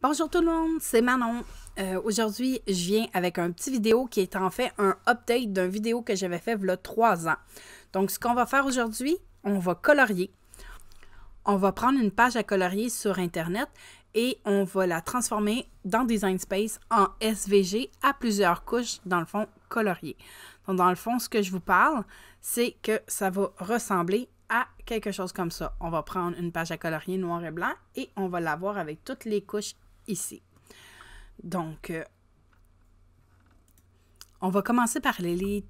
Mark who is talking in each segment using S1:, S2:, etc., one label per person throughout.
S1: Bonjour tout le monde, c'est Manon. Aujourd'hui, je viens avec un petit vidéo qui est en fait un update d'une vidéo que j'avais fait il y a 3 ans. Donc, ce qu'on va faire aujourd'hui, on va colorier. On va prendre une page à colorier sur Internet et on va la transformer dans Design Space en SVG à plusieurs couches, dans le fond, colorier. Donc, dans le fond, ce que je vous parle, c'est que ça va ressembler à quelque chose comme ça. On va prendre une page à colorier noir et blanc et on va l'avoir avec toutes les couches ici. Donc, on va commencer par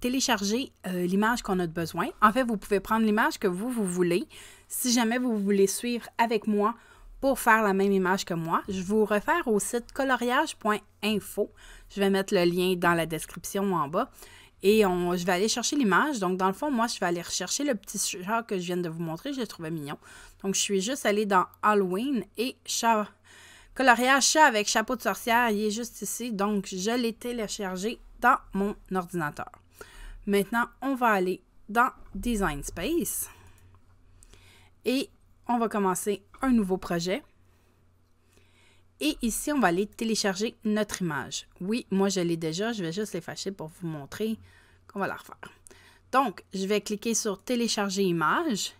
S1: télécharger l'image qu'on a de besoin. En fait, vous pouvez prendre l'image que vous voulez. Si jamais vous voulez suivre avec moi pour faire la même image que moi, je vous réfère au site coloriage.info. Je vais mettre le lien dans la description en bas. Et je vais aller chercher l'image. Donc, dans le fond, moi, je vais aller rechercher le petit chat que je viens de vous montrer. Je le trouvais mignon. Donc, je suis juste allée dans Halloween et coloriage chat avec chapeau de sorcière. Il est juste ici. Donc, je l'ai téléchargé dans mon ordinateur. Maintenant, on va aller dans Design Space. Et on va commencer un nouveau projet. Et ici, on va aller télécharger notre image. Oui, moi, je l'ai déjà. Je vais juste l'effacer pour vous montrer qu'on va la refaire. Donc, je vais cliquer sur « Télécharger image »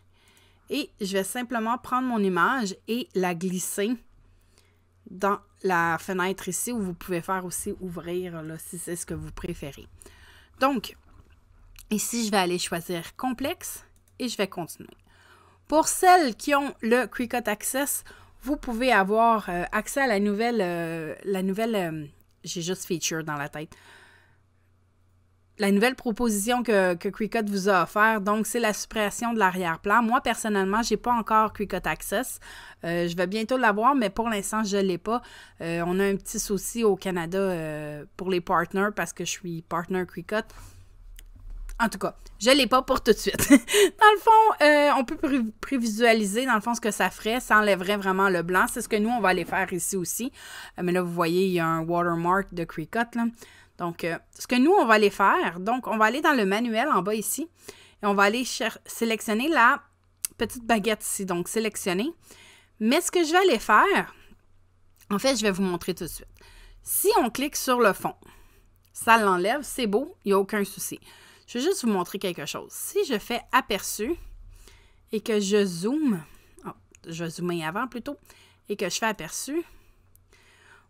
S1: et je vais simplement prendre mon image et la glisser dans la fenêtre ici où vous pouvez faire aussi ouvrir là, si c'est ce que vous préférez. Donc, ici, je vais aller choisir « Complexe » et je vais continuer. Pour celles qui ont le Cricut Access, vous pouvez avoir accès à la nouvelle j'ai juste feature dans la tête, la nouvelle proposition que Cricut vous a offert. Donc, c'est la suppression de l'arrière-plan. Moi, personnellement, je n'ai pas encore Cricut Access. Je vais bientôt l'avoir, mais pour l'instant, je ne l'ai pas. On a un petit souci au Canada pour les partners parce que je suis partner Cricut. En tout cas, je ne l'ai pas pour tout de suite. Dans le fond, on peut prévisualiser, dans le fond, ce que ça ferait. Ça enlèverait vraiment le blanc. C'est ce que nous, on va aller faire ici aussi. Mais là, vous voyez, il y a un watermark de Cricut, là. Donc, ce que nous, on va aller faire, donc, on va aller dans le manuel en bas ici. Et on va aller sélectionner la petite baguette ici. Donc, sélectionner. Mais ce que je vais aller faire, en fait, je vais vous montrer tout de suite. Si on clique sur le fond, ça l'enlève, c'est beau, il n'y a aucun souci. Je vais juste vous montrer quelque chose. Si je fais aperçu et que je zoome, je vais zoomer avant plutôt, et que je fais aperçu,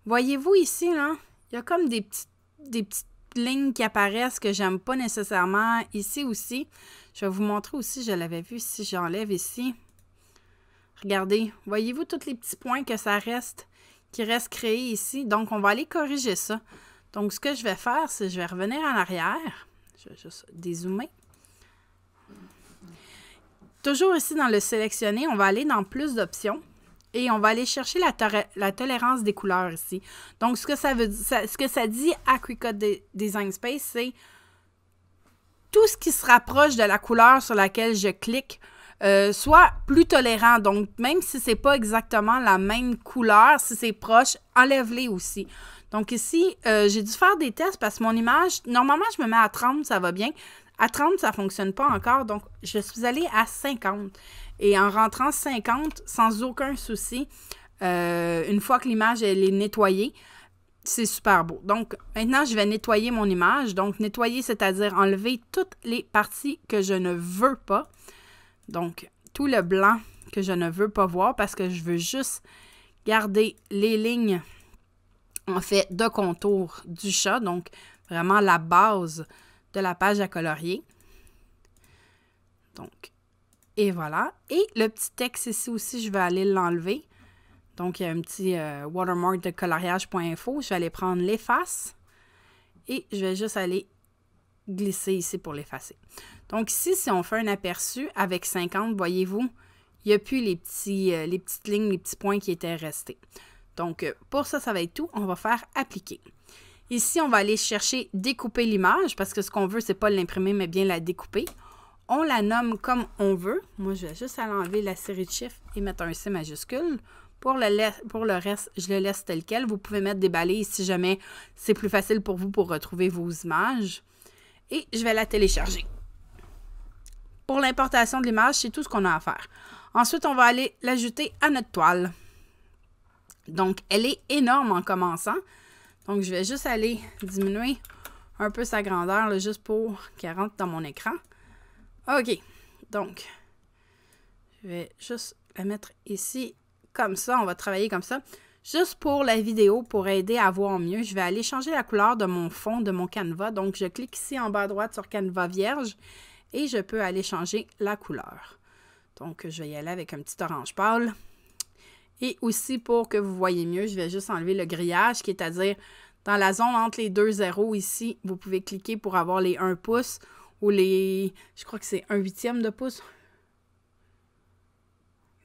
S1: voyez-vous ici, là, il y a comme des petites lignes qui apparaissent que j'aime pas nécessairement. Ici aussi, je vais vous montrer aussi, je l'avais vu, si j'enlève ici. Regardez, voyez-vous tous les petits points que ça reste, qui restent créés ici. Donc, on va aller corriger ça. Donc, ce que je vais faire, c'est que je vais revenir en arrière. Je vais juste dézoomer. Toujours ici dans le sélectionner, on va aller dans plus d'options et on va aller chercher la tolérance des couleurs ici. Donc, ce que ça dit à Cricut Design Space, c'est tout ce qui se rapproche de la couleur sur laquelle je clique soit plus tolérant. Donc, même si ce n'est pas exactement la même couleur, si c'est proche, enlève-les aussi. Donc ici, j'ai dû faire des tests parce que mon image, normalement, je me mets à 30, ça va bien. À 30, ça ne fonctionne pas encore, donc je suis allée à 50. Et en rentrant 50, sans aucun souci, une fois que l'image elle est nettoyée, c'est super beau. Donc maintenant, je vais nettoyer mon image. Donc nettoyer, c'est-à-dire enlever toutes les parties que je ne veux pas. Donc tout le blanc que je ne veux pas voir parce que je veux juste garder les lignes en fait, de contour du chat, donc vraiment la base de la page à colorier. Donc, et voilà. Et le petit texte ici aussi, je vais aller l'enlever. Donc, il y a un petit watermark de coloriage.info. Je vais aller prendre l'efface et je vais juste aller glisser ici pour l'effacer. Donc, ici, si on fait un aperçu avec 50, voyez-vous, il n'y a plus les petites lignes, les petits points qui étaient restés. Donc, pour ça, ça va être tout. On va faire « Appliquer ». Ici, on va aller chercher « Découper l'image » parce que ce qu'on veut, c'est pas l'imprimer, mais bien la découper. On la nomme comme on veut. Moi, je vais juste aller enlever la série de chiffres et mettre un C majuscule. Pour le reste, je le laisse tel quel. Vous pouvez mettre des balises si jamais c'est plus facile pour vous pour retrouver vos images. Et je vais la télécharger. Pour l'importation de l'image, c'est tout ce qu'on a à faire. Ensuite, on va aller l'ajouter à notre toile. Donc, elle est énorme en commençant. Donc, je vais juste aller diminuer un peu sa grandeur, là, juste pour qu'elle rentre dans mon écran. OK. Donc, je vais juste la mettre ici, comme ça. On va travailler comme ça. Juste pour la vidéo, pour aider à voir mieux, je vais aller changer la couleur de mon fond, de mon canevas. Donc, je clique ici en bas à droite sur Canevas vierge et je peux aller changer la couleur. Donc, je vais y aller avec un petit orange pâle. Et aussi, pour que vous voyez mieux, je vais juste enlever le grillage, qui est à dire, dans la zone entre les deux zéros ici, vous pouvez cliquer pour avoir les 1 pouce ou les, je crois que c'est 1/8 de pouce.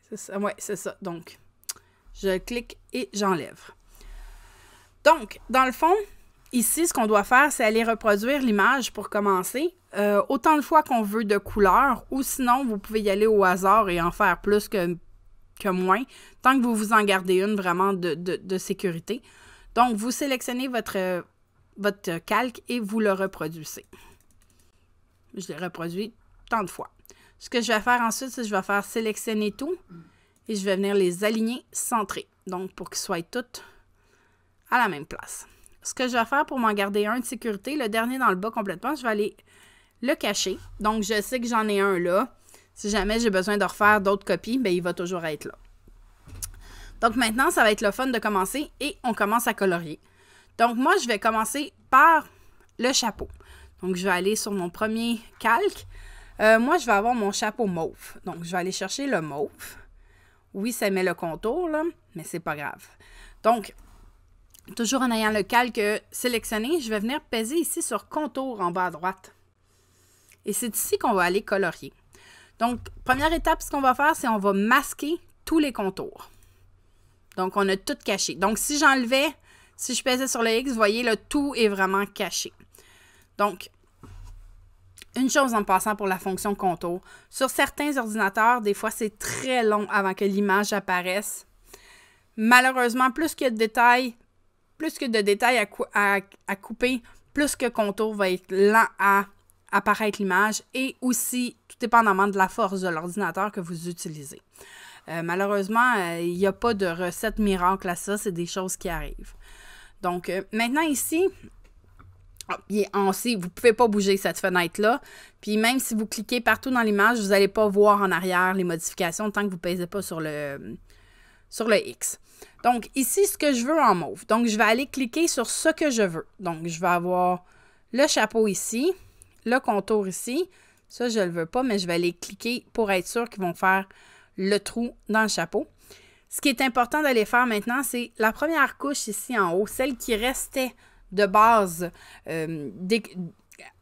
S1: C'est ça, ouais, c'est ça. Donc, je clique et j'enlève. Donc, dans le fond, ici, ce qu'on doit faire, c'est aller reproduire l'image pour commencer. Autant de fois qu'on veut de couleurs, ou sinon, vous pouvez y aller au hasard et en faire plus que moins, tant que vous vous en gardez une vraiment de sécurité. Donc, vous sélectionnez votre calque et vous le reproduisez. Je l'ai reproduit tant de fois. Ce que je vais faire ensuite, c'est que je vais faire sélectionner tout et je vais venir les aligner centrés. Donc, pour qu'ils soient toutes à la même place. Ce que je vais faire pour m'en garder un de sécurité, le dernier dans le bas complètement, je vais aller le cacher. Donc, je sais que j'en ai un là. Si jamais j'ai besoin de refaire d'autres copies, bien, il va toujours être là. Donc, maintenant, ça va être le fun de commencer et on commence à colorier. Donc, moi, je vais commencer par le chapeau. Donc, je vais aller sur mon premier calque. Moi, je vais avoir mon chapeau mauve. Donc, je vais aller chercher le mauve. Oui, ça met le contour, là, mais c'est pas grave. Donc, toujours en ayant le calque sélectionné, je vais venir peser ici sur contour en bas à droite. Et c'est ici qu'on va aller colorier. Donc, première étape, ce qu'on va faire, c'est qu'on va masquer tous les contours. Donc, on a tout caché. Donc, si j'enlevais, si je pesais sur le X, vous voyez, le tout est vraiment caché. Donc, une chose en passant pour la fonction contour. Sur certains ordinateurs, des fois, c'est très long avant que l'image apparaisse. Malheureusement, plus qu'il y a de détails, à couper, plus que contour va être lent à apparaître l'image et aussi, tout dépendamment de la force de l'ordinateur que vous utilisez. Malheureusement, il n'y a pas de recette miracle à ça, c'est des choses qui arrivent. Donc, maintenant ici, vous ne pouvez pas bouger cette fenêtre-là. Puis même si vous cliquez partout dans l'image, vous n'allez pas voir en arrière les modifications tant que vous ne pèsez pas sur le X. Donc, ici, ce que je veux en mauve. Donc, je vais aller cliquer sur ce que je veux. Donc, je vais avoir le chapeau ici, le contour ici. Ça, je ne le veux pas, mais je vais aller cliquer pour être sûr qu'ils vont faire le trou dans le chapeau. Ce qui est important d'aller faire maintenant, c'est la première couche ici en haut, celle qui restait de base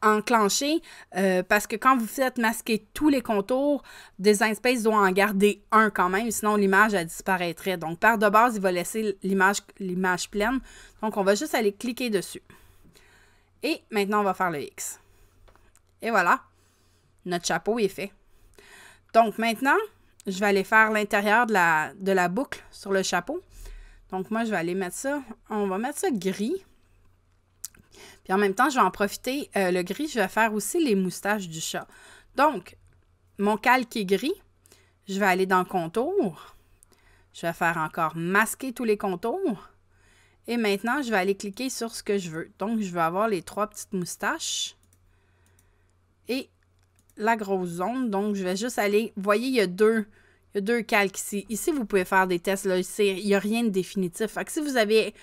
S1: enclenchée, parce que quand vous faites masquer tous les contours, Design Space doit en garder un quand même, sinon l'image elle disparaîtrait. Donc, par de base, il va laisser l'image pleine. Donc, on va juste aller cliquer dessus. Et maintenant, on va faire le X. Et voilà, notre chapeau est fait. Donc, maintenant, je vais aller faire l'intérieur de la boucle sur le chapeau. Donc, moi, je vais aller mettre ça, on va mettre ça gris. Puis en même temps, je vais en profiter, le gris, je vais faire aussi les moustaches du chat. Donc, mon calque est gris. Je vais aller dans le contour. Je vais faire encore masquer tous les contours. Et maintenant, je vais aller cliquer sur ce que je veux. Donc, je vais avoir les 3 petites moustaches. Et la grosse zone. Donc, je vais juste aller... Vous voyez, il y a deux calques ici. Ici, vous pouvez faire des tests. Là, il n'y a rien de définitif. Fait que si vous avez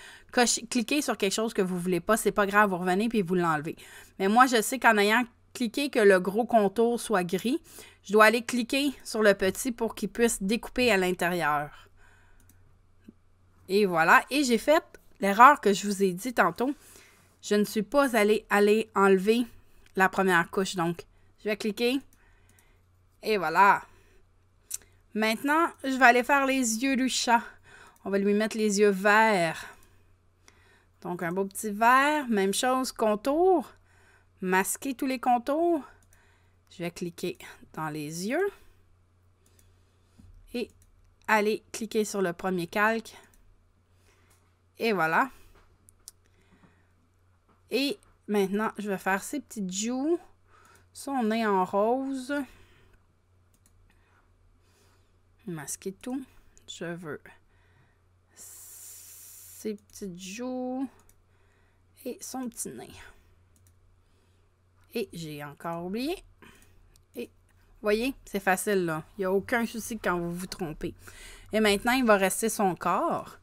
S1: cliqué sur quelque chose que vous ne voulez pas, c'est pas grave, vous revenez et vous l'enlevez. Mais moi, je sais qu'en ayant cliqué que le gros contour soit gris, je dois aller cliquer sur le petit pour qu'il puisse découper à l'intérieur. Et voilà. Et j'ai fait l'erreur que je vous ai dit tantôt. Je ne suis pas allée enlever la première couche. Donc, je vais cliquer. Et voilà. Maintenant, je vais aller faire les yeux du chat. On va lui mettre les yeux verts. Donc, un beau petit vert. Même chose, contour. Masquer tous les contours. Je vais cliquer dans les yeux. Et aller cliquer sur le premier calque. Et voilà. Et maintenant, je vais faire ces petites joues. Son nez en rose. Masquer tout. Je veux ses petites joues et son petit nez. Et j'ai encore oublié. Et vous voyez, c'est facile là. Il n'y a aucun souci quand vous vous trompez. Et maintenant, il va rester son corps.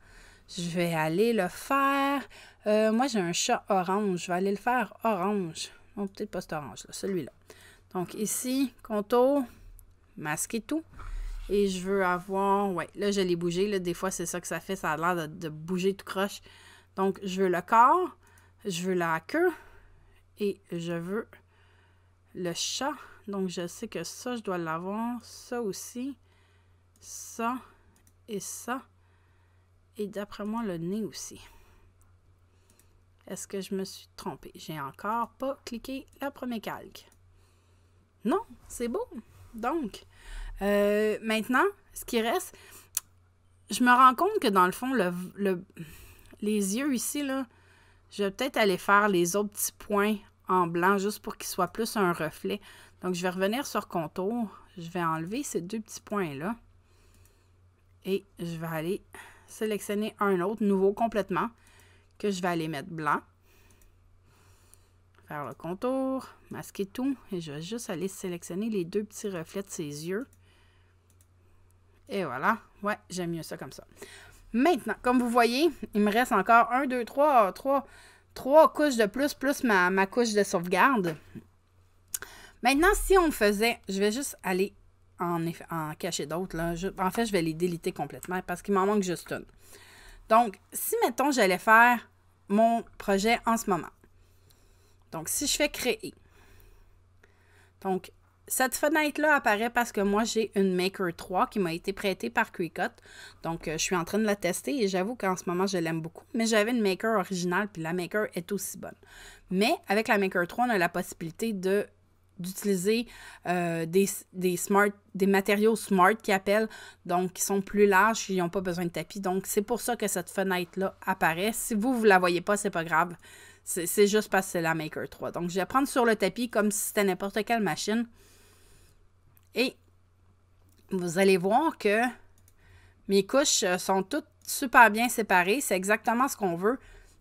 S1: Je vais aller le faire. Moi, j'ai un chat orange. Je vais aller le faire orange. Non, peut-être pas cet orange, là, celui-là. Donc ici, contour, masque et tout. Et je veux avoir... Ouais, là, je l'ai bougé. Là, des fois, c'est ça que ça fait. Ça a l'air de bouger tout croche. Donc, je veux le corps. Je veux la queue. Et je veux le chat. Donc, je sais que ça, je dois l'avoir. Ça aussi. Ça. Et ça. Et d'après moi, le nez aussi. Est-ce que je me suis trompée? J'ai encore pas cliqué le premier calque. Non, c'est beau. Donc, maintenant, ce qui reste, je me rends compte que dans le fond, les yeux ici, là, je vais peut-être aller faire les autres petits points en blanc juste pour qu'ils soient plus un reflet. Donc, je vais revenir sur contour. Je vais enlever ces deux petits points-là. Et je vais aller sélectionner un autre, nouveau complètement, que je vais aller mettre blanc. Faire le contour, masquer tout. Et je vais juste aller sélectionner les deux petits reflets de ses yeux. Et voilà. Ouais, j'aime mieux ça comme ça. Maintenant, comme vous voyez, il me reste encore 1, 2, 3 couches de plus ma couche de sauvegarde. Maintenant, si on faisait, je vais juste aller en cacher d'autres. En fait, je vais les déliter complètement parce qu'il m'en manque juste une. Donc, si, mettons, j'allais faire mon projet en ce moment. Donc, si je fais créer. Donc, cette fenêtre-là apparaît parce que moi, j'ai une Maker 3 qui m'a été prêtée par Cricut. Donc, je suis en train de la tester et j'avoue qu'en ce moment, je l'aime beaucoup. Mais j'avais une Maker originale puis la Maker est aussi bonne. Mais avec la Maker 3, on a la possibilité d'utiliser des matériaux smart qui appellent, donc qui sont plus larges, qui n'ont pas besoin de tapis. Donc, c'est pour ça que cette fenêtre-là apparaît. Si vous ne la voyez pas, c'est pas grave. C'est juste parce que c'est la Maker 3. Donc, je vais prendre sur le tapis comme si c'était n'importe quelle machine. Et vous allez voir que mes couches sont toutes super bien séparées. C'est exactement ce qu'on veut.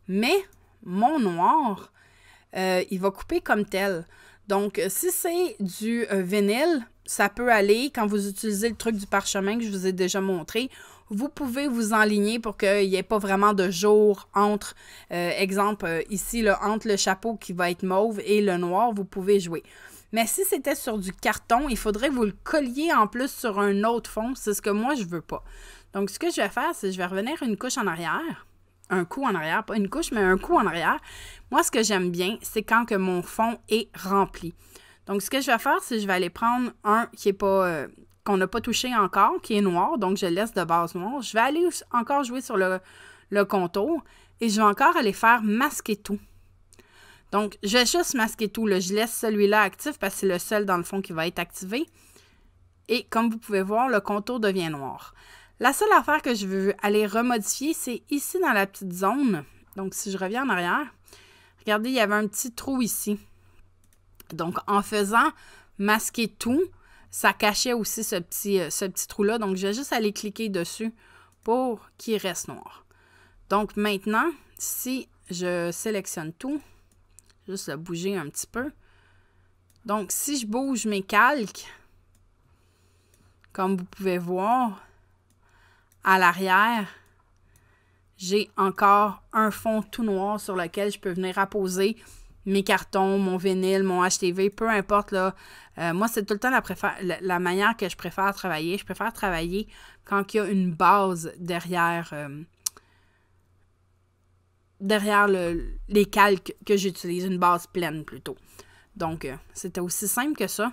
S1: Mais mon noir, il va couper comme tel. Donc, si c'est du vinyle, ça peut aller, quand vous utilisez le truc du parchemin que je vous ai déjà montré, vous pouvez vous enligner pour qu'il n'y ait pas vraiment de jour entre, exemple, ici, là, entre le chapeau qui va être mauve et le noir, vous pouvez jouer. Mais si c'était sur du carton, il faudrait que vous le colliez en plus sur un autre fond. C'est ce que moi, je ne veux pas. Donc, ce que je vais faire, c'est que je vais revenir une couche en arrière. Un coup en arrière, pas une couche, mais un coup en arrière. Moi, ce que j'aime bien, c'est quand que mon fond est rempli. Donc, ce que je vais faire, c'est que je vais aller prendre un qui est pas, qu'on n'a pas touché encore, qui est noir. Donc, je laisse de base noire. Je vais aller encore jouer sur le contour et je vais encore aller faire masquer tout. Donc, je vais juste masquer tout. Là. Je laisse celui-là actif parce que c'est le seul, dans le fond, qui va être activé. Et comme vous pouvez voir, le contour devient noir. La seule affaire que je veux aller remodifier, c'est ici dans la petite zone. Donc, si je reviens en arrière, regardez, il y avait un petit trou ici. Donc, en faisant masquer tout, ça cachait aussi ce petit trou-là. Donc, je vais juste aller cliquer dessus pour qu'il reste noir. Donc, maintenant, si je sélectionne tout, juste le bouger un petit peu. Donc, si je bouge mes calques, comme vous pouvez voir, à l'arrière, j'ai encore un fond tout noir sur lequel je peux venir apposer mes cartons, mon vinyle, mon HTV, peu importe. Là. Moi, c'est tout le temps la manière que je préfère travailler. Je préfère travailler quand il y a une base derrière les calques que j'utilise, une base pleine plutôt. Donc, c'était aussi simple que ça.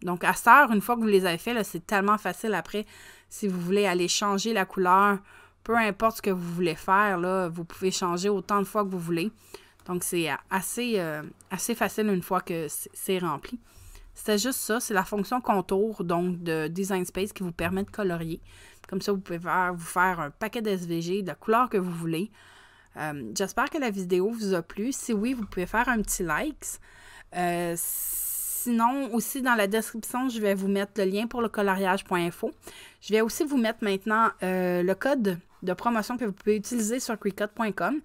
S1: Donc, à cette heure, une fois que vous les avez fait, c'est tellement facile après. Si vous voulez aller changer la couleur, peu importe ce que vous voulez faire, là, vous pouvez changer autant de fois que vous voulez. Donc, c'est assez facile une fois que c'est rempli. C'était juste ça, c'est la fonction contour, donc de Design Space qui vous permet de colorier. Comme ça, vous pouvez vous faire un paquet d'SVG de la couleur que vous voulez. J'espère que la vidéo vous a plu. Si oui, vous pouvez faire un petit like. Sinon, aussi dans la description, je vais vous mettre le lien pour le coloriage.info. Je vais aussi vous mettre maintenant le code de promotion que vous pouvez utiliser sur Cricut.com.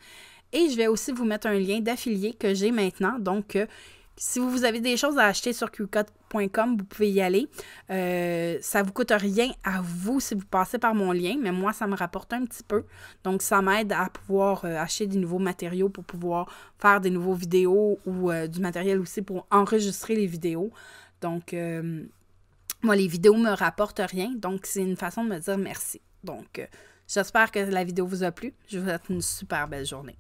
S1: Et je vais aussi vous mettre un lien d'affilié que j'ai maintenant. Donc, si vous avez des choses à acheter sur Cricut.com, vous pouvez y aller. Ça ne vous coûte rien à vous si vous passez par mon lien, mais moi, ça me rapporte un petit peu. Donc, ça m'aide à pouvoir acheter des nouveaux matériaux pour pouvoir faire des nouveaux vidéos ou du matériel aussi pour enregistrer les vidéos. Donc, moi, les vidéos ne me rapportent rien. Donc, c'est une façon de me dire merci. Donc, j'espère que la vidéo vous a plu. Je vous souhaite une super belle journée.